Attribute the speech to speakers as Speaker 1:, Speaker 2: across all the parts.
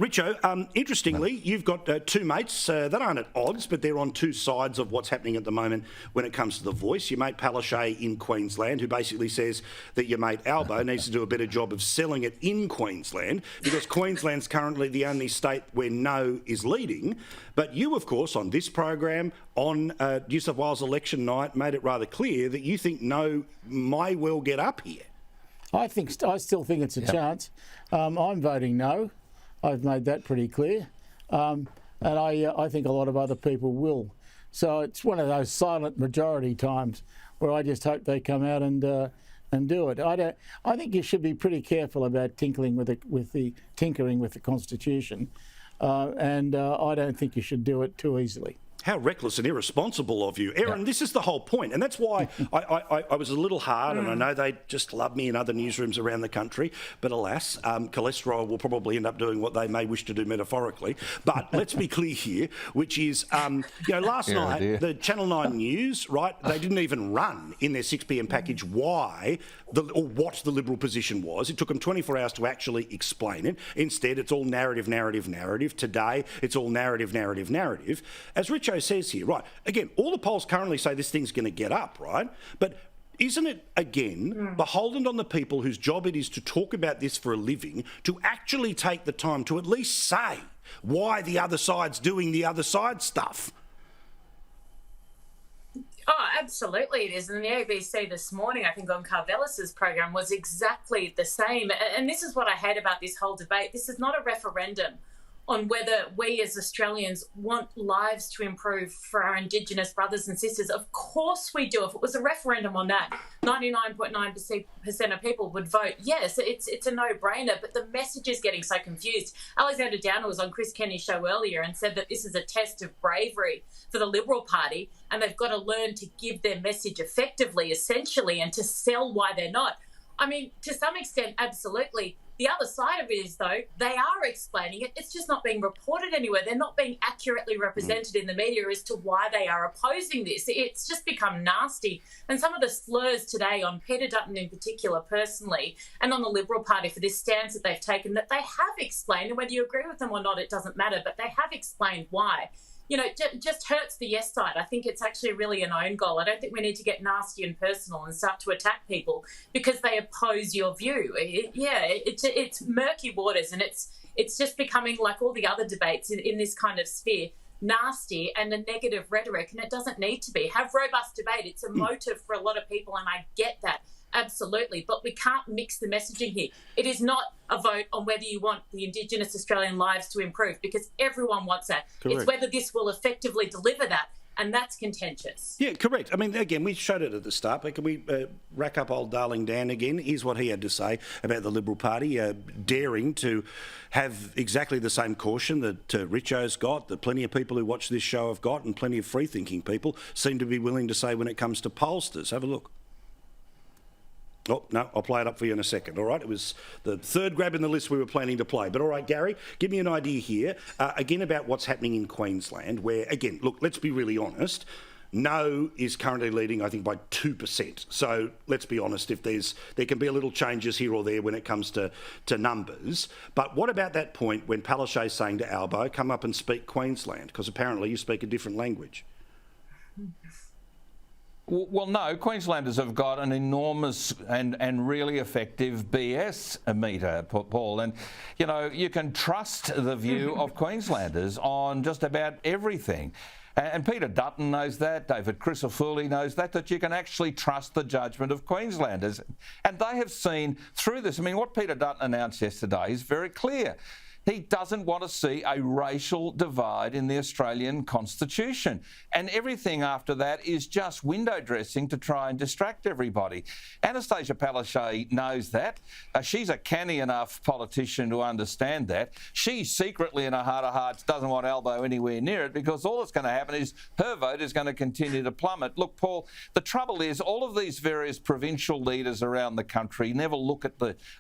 Speaker 1: Richo, interestingly, you've got two mates that aren't at odds, but they're on two sides of what's happening at the moment when it comes to The Voice. Your mate Palaszczuk in Queensland, who basically says that your mate Albo needs to do a better job of selling it in Queensland because Queensland's currently the only state where No is leading. But you, of course, on this program, on New South Wales election night, made it rather clear that you think No may well get up here.
Speaker 2: I still think it's a chance. I'm voting no. I've made that pretty clear, and I think a lot of other people will. So it's one of those silent majority times where I just hope they come out and do it. I think you should be pretty careful about tinkering with the Constitution, and I don't think you should do it too easily.
Speaker 1: How reckless and irresponsible of you. Aaron, This is the whole point. And that's why I was a little hard, and I know they just love me in other newsrooms around the country, but alas, cholesterol will probably end up doing what they may wish to do metaphorically. But let's be clear here, which is, last night, the Channel 9 News, right, they didn't even run in their 6 p.m. package what the Liberal position was. It took them 24 hours to actually explain it. Instead, it's all narrative. Today, it's all narrative. As Richo says here, right, again, all the polls currently say this thing's going to get up, right? But isn't it, again, beholden on the people whose job it is to talk about this for a living, to actually take the time to at least say why the other side's doing the other side stuff?
Speaker 3: Oh, absolutely it is. And the ABC this morning, I think on Carvelis's program, was exactly the same. And this is what I hate about this whole debate. This is not a referendum on whether we as Australians want lives to improve for our Indigenous brothers and sisters. Of course we do. If it was a referendum on that, 99.9% of people would vote yes. It's a no-brainer, but the message is getting so confused. Alexander Downer was on Chris Kenny's show earlier and said that this is a test of bravery for the Liberal Party, and they've got to learn to give their message effectively, essentially, and to sell why they're not. I mean, to some extent, absolutely. The other side of it is, though, they are explaining it. It's just not being reported anywhere. They're not being accurately represented in the media as to why they are opposing this. It's just become nasty. And some of the slurs today on Peter Dutton in particular, personally, and on the Liberal Party for this stance that they've taken, that they have explained, and whether you agree with them or not, it doesn't matter, but they have explained why. You know, just hurts the yes side. I think it's actually really an own goal. I don't think we need to get nasty and personal and start to attack people because they oppose your view. It's murky waters, and it's just becoming like all the other debates in this kind of sphere, nasty and a negative rhetoric, and it doesn't need to be. Have robust debate. It's a motive for a lot of people, and I get that. Absolutely, but we can't mix the messaging here. It is not a vote on whether you want the Indigenous Australian lives to improve, because everyone wants that. Correct. It's whether this will effectively deliver that, and that's contentious.
Speaker 1: Yeah, correct. I mean, again, we showed it at the start, but can we rack up old darling Dan again? Here's what he had to say about the Liberal Party, daring to have exactly the same caution that Richo's got, that plenty of people who watch this show have got, and plenty of free-thinking people seem to be willing to say when it comes to pollsters. Have a look. Oh, no, I'll play it up for you in a second, all right? It was the third grab in the list we were planning to play. But all right, Gary, give me an idea here, again, about what's happening in Queensland, where, again, look, let's be really honest. No is currently leading, I think, by 2%. So let's be honest, if there can be a little changes here or there when it comes to numbers. But what about that point when Palaszczuk's saying to Albo, come up and speak Queensland? Because apparently you speak a different language.
Speaker 4: Well, no, Queenslanders have got an enormous and really effective BS meter, Paul. And, you know, you can trust the view of Queenslanders on just about everything. And Peter Dutton knows that, David Crisafulli knows that you can actually trust the judgment of Queenslanders. And they have seen through this. I mean, what Peter Dutton announced yesterday is very clear. He doesn't want to see a racial divide in the Australian Constitution. And everything after that is just window dressing to try and distract everybody. Anastasia Palaszczuk knows that. She's a canny enough politician to understand that. She secretly in her heart of hearts doesn't want Albo anywhere near it, because all that's going to happen is her vote is going to continue to plummet. Look, Paul, the trouble is all of these various provincial leaders around the country never look at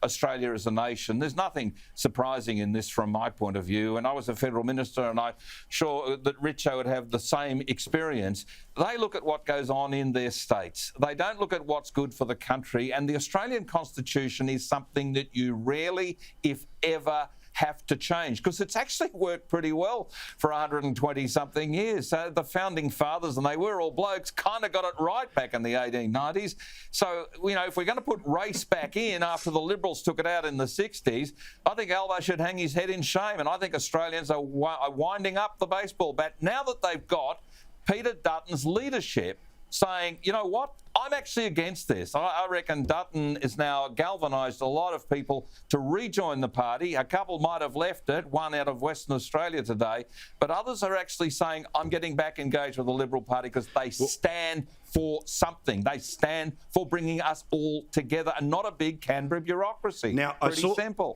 Speaker 4: Australia as a nation. There's nothing surprising in this from my point of view, and I was a federal minister, and I'm sure that Richo would have the same experience. They look at what goes on in their states. They don't look at what's good for the country, and the Australian Constitution is something that you rarely, if ever, have to change, because it's actually worked pretty well for 120-something years. The founding fathers, and they were all blokes, kind of got it right back in the 1890s. So, you know, if we're going to put race back in after the Liberals took it out in the 60s, I think Albo should hang his head in shame, and I think Australians are winding up the baseball bat now that they've got Peter Dutton's leadership saying, you know what, I'm actually against this. I reckon Dutton is now galvanised a lot of people to rejoin the party. A couple might have left it, one out of Western Australia today, but others are actually saying, I'm getting back engaged with the Liberal Party because they stand for something. They stand for bringing us all together and not a big Canberra bureaucracy.
Speaker 1: Now,
Speaker 4: Pretty simple.